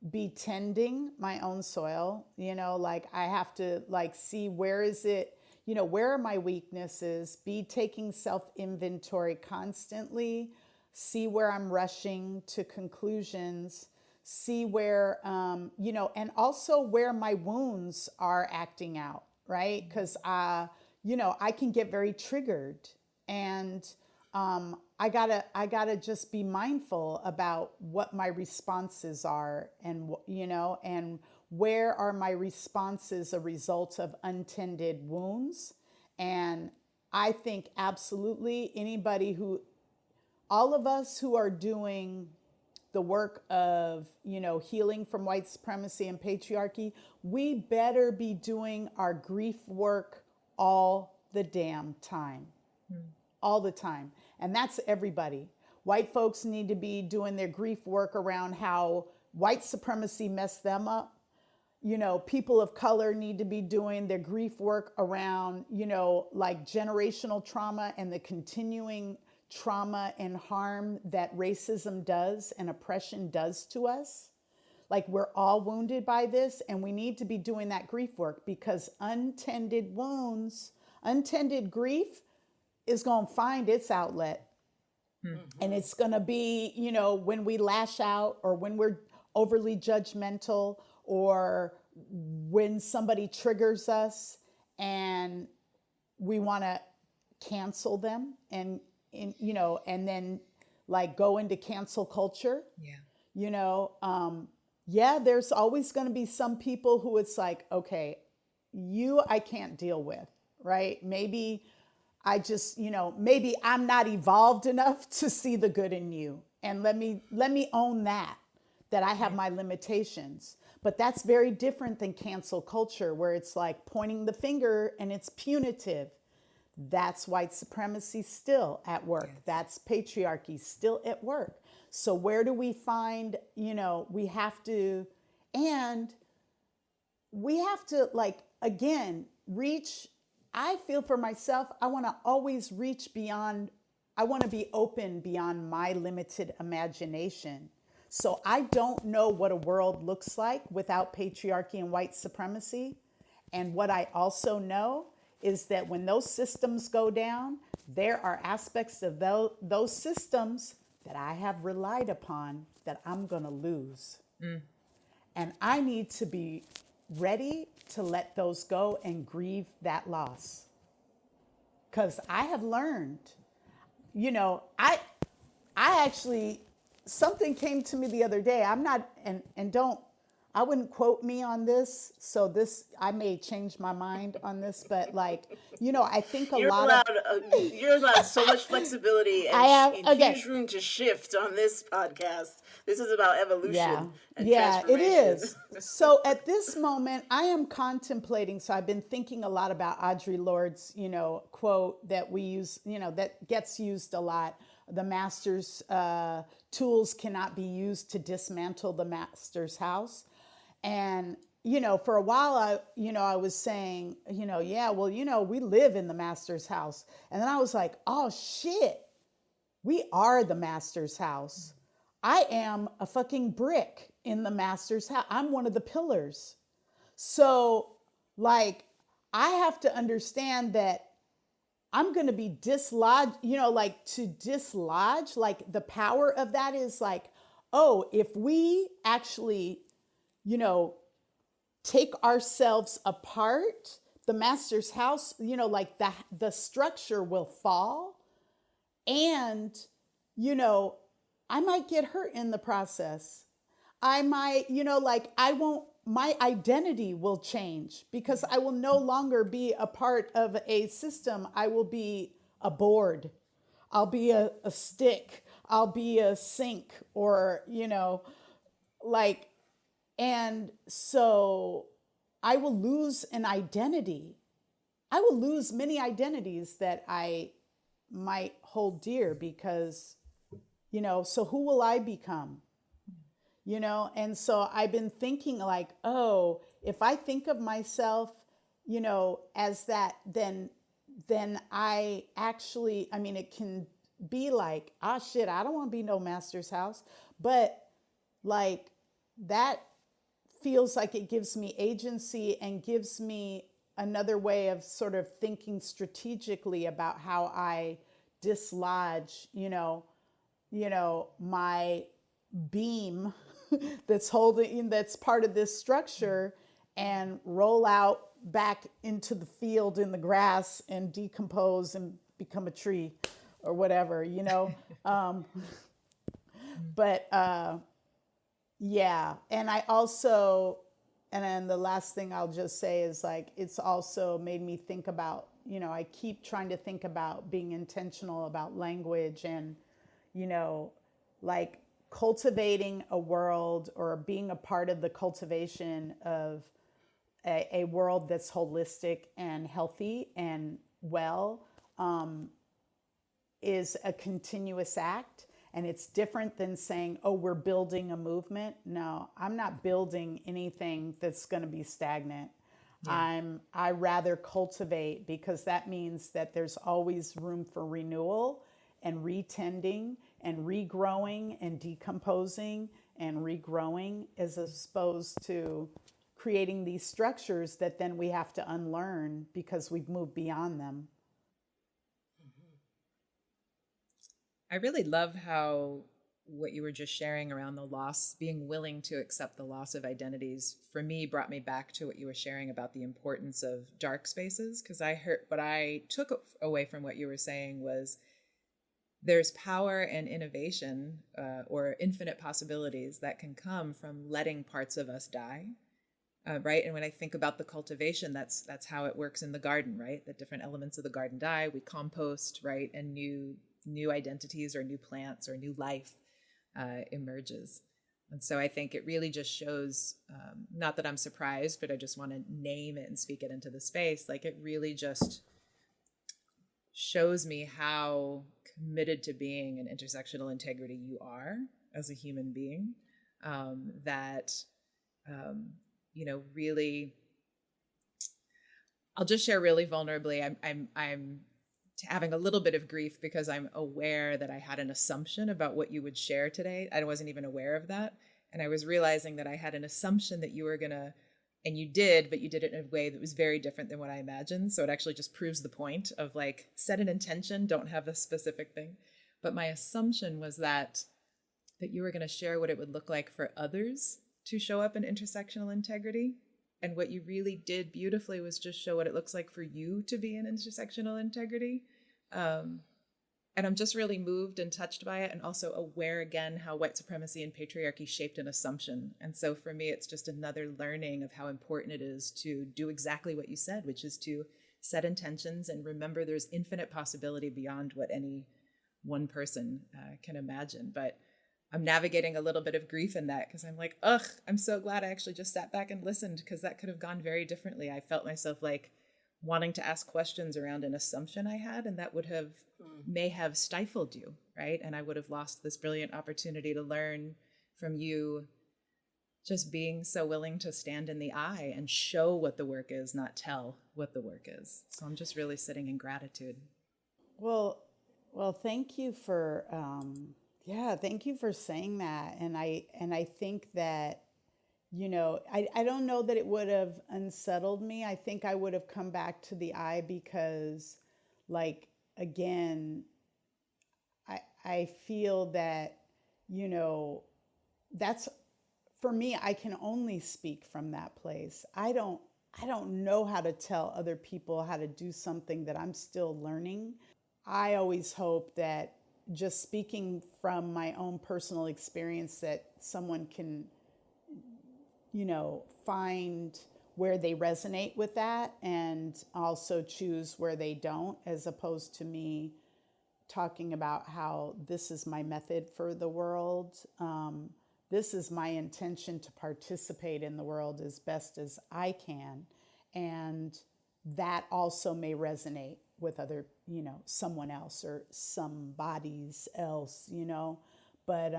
be tending my own soil, I have to see where is it, where are my weaknesses, be taking self-inventory constantly, see where I'm rushing to conclusions, see where, and also where my wounds are acting out, right? Because, I can get very triggered, and I gotta just be mindful about what my responses are, and and where are my responses a result of untended wounds. And I think absolutely all of us who are doing the work of healing from white supremacy and patriarchy, we better be doing our grief work all the damn time. All the time. And that's everybody. White folks need to be doing their grief work around how white supremacy messed them up. People of color need to be doing their grief work around, generational trauma and the continuing trauma and harm that racism does and oppression does to us. Like, we're all wounded by this, and we need to be doing that grief work, because untended wounds, untended grief is going to find its outlet. And it's going to be, when we lash out, or when we're overly judgmental, or when somebody triggers us and we want to cancel them and then go into cancel culture. There's always going to be some people who it's like, okay, I can't deal with, right? Maybe I just, maybe I'm not evolved enough to see the good in you. And let me own that I have my limitations. But that's very different than cancel culture, where it's like pointing the finger and it's punitive. That's white supremacy still at work. Yes. That's patriarchy still at work. So where do we find, we have to again, reach. I feel for myself, I want to always reach beyond, I want to be open beyond my limited imagination. So I don't know what a world looks like without patriarchy and white supremacy. And what I also know is that when those systems go down, there are aspects of those systems that I have relied upon that I'm going to lose. And I need to be ready to let those go and grieve that loss. Because I have learned, I actually, something came to me the other day. I'm I wouldn't quote me on this. So this, I may change my mind on this, but like, I think a lot of, you're allowed so much flexibility I have, and again, huge room to shift on this podcast. This is about evolution and yeah, it transformation. is. So at this moment, I am contemplating. So I've been thinking a lot about Audre Lorde's, quote that we use, that gets used a lot. The master's tools cannot be used to dismantle the master's house. And, for a while, I was saying, yeah, well, we live in the master's house. And then I was like, oh, shit, we are the master's house. I am a fucking brick in the master's house. I'm one of the pillars. So, like, I have to understand that I'm going to be dislodged, to dislodge, like the power of that is like, oh, if we actually, take ourselves apart, the master's house, like the structure will fall. And, I might get hurt in the process. I might, my identity will change because I will no longer be a part of a system. I will be a board. I'll be a stick. I'll be a sink or, and so I will lose an identity. I will lose many identities that I might hold dear because, so who will I become? And so I've been thinking like, oh, if I think of myself, as that, then I actually, it can be like, shit, I don't want to be no master's house. But like that feels like it gives me agency and gives me another way of sort of thinking strategically about how I dislodge, my beam that's part of this structure and roll out back into the field in the grass and decompose and become a tree or whatever, but yeah. And I also, and then the last thing I'll just say is like, it's also made me think about, I keep trying to think about being intentional about language and, like cultivating a world or being a part of the cultivation of a world that's holistic and healthy and well, is a continuous act. And it's different than saying, oh, we're building a movement. No, I'm not building anything that's going to be stagnant. Yeah. I rather cultivate because that means that there's always room for renewal and retending and regrowing and decomposing and regrowing as opposed to creating these structures that then we have to unlearn because we've moved beyond them. I really love how what you were just sharing around the loss, being willing to accept the loss of identities, for me, brought me back to what you were sharing about the importance of dark spaces. Because I heard what I took away from what you were saying was there's power and innovation or infinite possibilities that can come from letting parts of us die. Right. And when I think about the cultivation, that's how it works in the garden, right? The different elements of the garden die, we compost, right? And new identities or new plants or new life emerges. And so I think it really just shows, not that I'm surprised, but I just want to name it and speak it into the space. Like it really just shows me how committed to being an intersectional integrity you are as a human being, really, I'll just share really vulnerably. I'm having a little bit of grief because I'm aware that I had an assumption about what you would share today. I wasn't even aware of that. And I was realizing that I had an assumption that you were going to, and you did, but you did it in a way that was very different than what I imagined. So it actually just proves the point of like, set an intention, don't have a specific thing. But my assumption was that you were going to share what it would look like for others to show up in intersectional integrity. And what you really did beautifully was just show what it looks like for you to be in intersectional integrity. And And I'm just really moved and touched by it, and also aware again how white supremacy and patriarchy shaped an assumption. And so for me, it's just another learning of how important it is to do exactly what you said, which is to set intentions and remember there's infinite possibility beyond what any one person can imagine. But I'm navigating a little bit of grief in that, because I'm like, ugh, I'm so glad I actually just sat back and listened, because that could have gone very differently. I felt myself like wanting to ask questions around an assumption I had, and that would have may have stifled you, right? And I would have lost this brilliant opportunity to learn from you, just being so willing to stand in the eye and show what the work is, not tell what the work is. So I'm just really sitting in gratitude. Well, thank you for thank you for saying that. And I think that, I don't know that it would have unsettled me. I think I would have come back to the eye because, like, again, I feel that, that's, for me, I can only speak from that place. I don't know how to tell other people how to do something that I'm still learning. I always hope that just speaking from my own personal experience, that someone can, find where they resonate with that and also choose where they don't, as opposed to me talking about how this is my method for the world. This is my intention to participate in the world as best as I can. And that also may resonate with other, someone else or somebody's else, But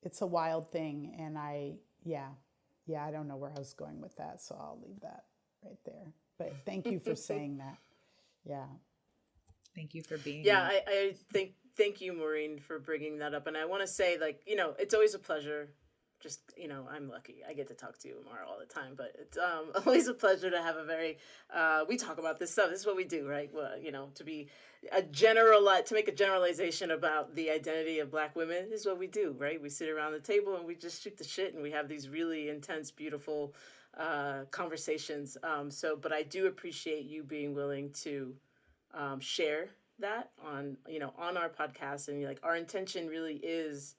it's a wild thing. And I don't know where I was going with that. So I'll leave that right there. But thank you for saying that. Yeah. Thank you for being here. I think, thank you, Maureen, for bringing that up. And I want to say, it's always a pleasure. Just, I'm lucky. I get to talk to you, Amara, all the time. But it's always a pleasure to have a very, we talk about this stuff. This is what we do, right? Well, to be to make a generalization about the identity of Black women is what we do, right? We sit around the table and we just shoot the shit, and we have these really intense, beautiful conversations. But I do appreciate you being willing to share that on our podcast. And our intention really is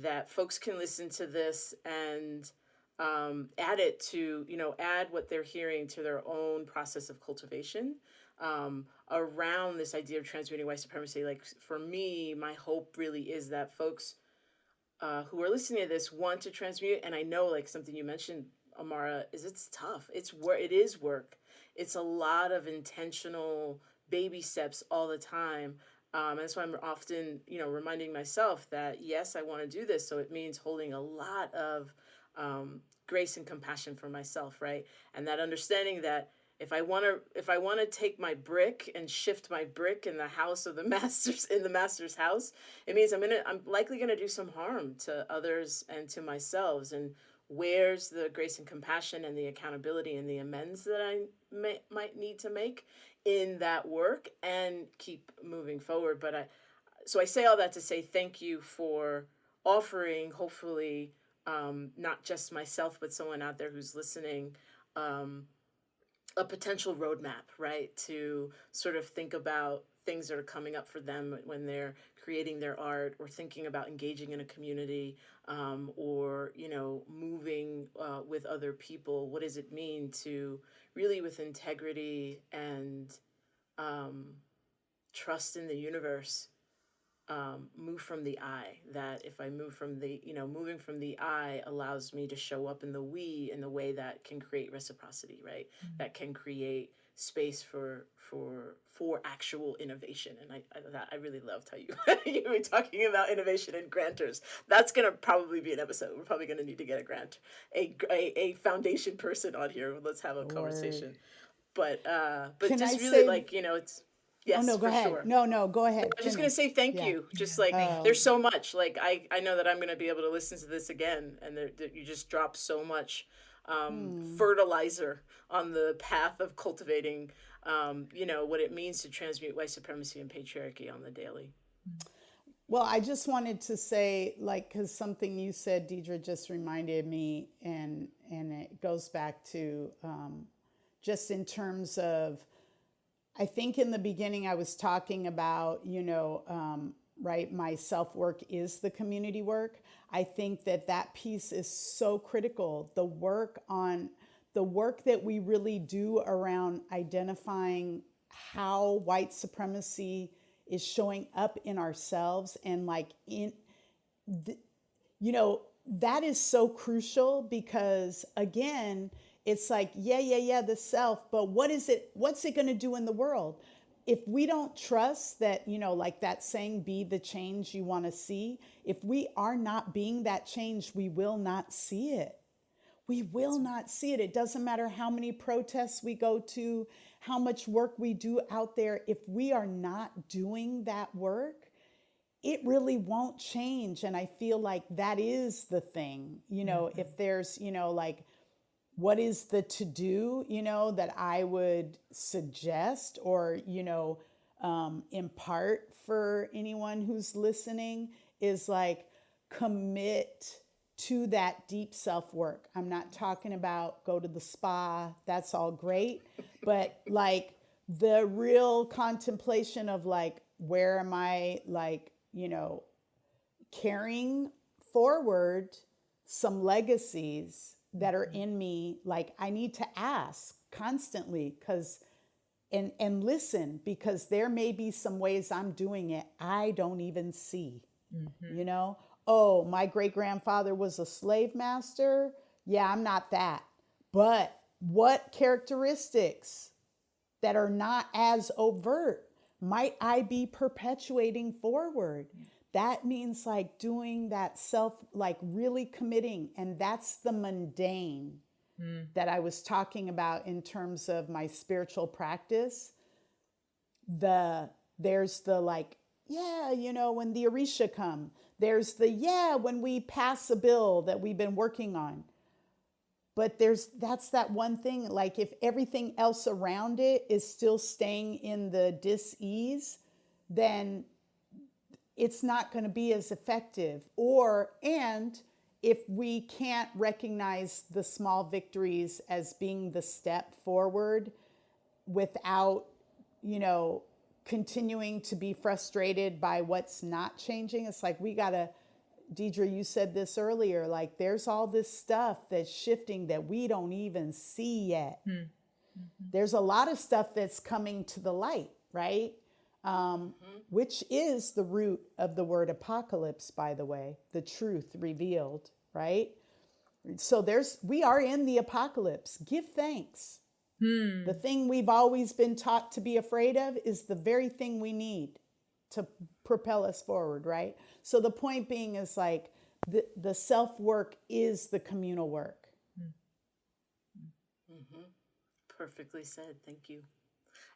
that folks can listen to this and add it to, add what they're hearing to their own process of cultivation around this idea of transmuting white supremacy. Like, for me, my hope really is that folks who are listening to this want to transmute. And I know, like, something you mentioned, Amara, is it's tough. It is work. It's a lot of intentional baby steps all the time. And that's why I'm often, reminding myself that, yes, I want to do this. So it means holding a lot of grace and compassion for myself, right? And that understanding that if I want to take my brick and shift my brick in the house of the master's house, it means I'm likely going to do some harm to others and to myself. And where's the grace and compassion and the accountability and the amends that I might need to make in that work and keep moving forward. But I say all that to say thank you for offering, hopefully, not just myself, but someone out there who's listening, a potential roadmap, right? To sort of think about things that are coming up for them when they're creating their art, or thinking about engaging in a community, or, moving with other people. What does it mean to really, with integrity and trust in the universe, move from the I? That if I move from the, moving from the I allows me to show up in the we in the way that can create reciprocity, right? Mm-hmm. That can create space for actual innovation. And I really loved how you were talking about innovation and grantors. That's gonna probably be an episode. We're probably gonna need to get a foundation person on here. Let's have a conversation. But can just I really say, it's. Yes, oh, no, go ahead. Sure. No, go ahead. I was just going to say thank you. Just there's so much. Like, I know that I'm going to be able to listen to this again, and you just drop so much fertilizer on the path of cultivating, what it means to transmute white supremacy and patriarchy on the daily. Well, I just wanted to say, because something you said, Deidre, just reminded me, and it goes back to just in terms of I think in the beginning I was talking about, right, my self-work is the community work. I think that piece is so critical. The work that we really do around identifying how white supremacy is showing up in ourselves and that is so crucial because again, it's like, the self, but what's it going to do in the world? If we don't trust that, like that saying, be the change you want to see, if we are not being that change, we will not see it. We will not see it. It doesn't matter how many protests we go to, how much work we do out there. If we are not doing that work, it really won't change. And I feel like that is the thing, if there's, what is the to-do, that I would suggest or, impart for anyone who's listening is like commit to that deep self-work. I'm not talking about go to the spa, that's all great, but like the real contemplation of like, where am I carrying forward some legacies that are in me. Like I need to ask constantly and listen, because there may be some ways I'm doing it I don't even see. Oh, my great-grandfather was a slave master. Yeah, I'm not that. But what characteristics that are not as overt might I be perpetuating forward? That means like doing that self, like really committing. And that's the mundane that I was talking about in terms of my spiritual practice. There's the like, when the Orisha come, there's the, when we pass a bill that we've been working on. But that's that one thing, like if everything else around it is still staying in the dis-ease, then it's not going to be as effective. And if we can't recognize the small victories as being the step forward without, continuing to be frustrated by what's not changing, it's like Deidre, you said this earlier, like there's all this stuff that's shifting that we don't even see yet. There's a lot of stuff that's coming to the light, right? Which is the root of the word apocalypse, by the way, the truth revealed, right? So we are in the apocalypse. Give thanks. The thing we've always been taught to be afraid of is the very thing we need to propel us forward, right? So the point being is like the self-work is the communal work. Perfectly said. Thank you.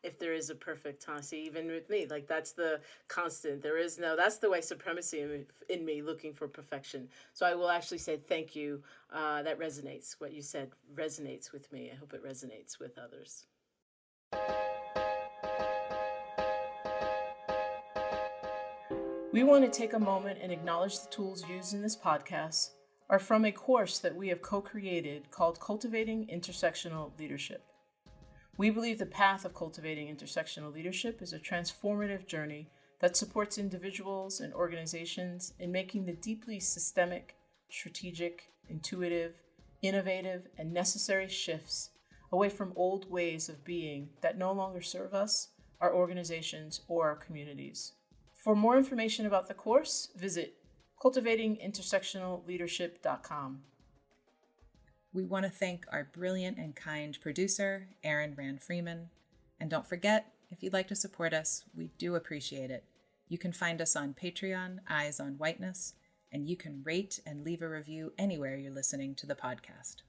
If there is a perfect time, see, even with me, like that's the constant. That's the white supremacy in me looking for perfection. So I will actually say thank you. That resonates. What you said resonates with me. I hope it resonates with others. We want to take a moment and acknowledge the tools used in this podcast are from a course that we have co-created called Cultivating Intersectional Leadership. We believe the path of cultivating intersectional leadership is a transformative journey that supports individuals and organizations in making the deeply systemic, strategic, intuitive, innovative, and necessary shifts away from old ways of being that no longer serve us, our organizations, or our communities. For more information about the course, visit cultivatingintersectionalleadership.com. We want to thank our brilliant and kind producer, Ellen Rand Freeman. And don't forget, if you'd like to support us, we do appreciate it. You can find us on Patreon, Eyes on Whiteness, and you can rate and leave a review anywhere you're listening to the podcast.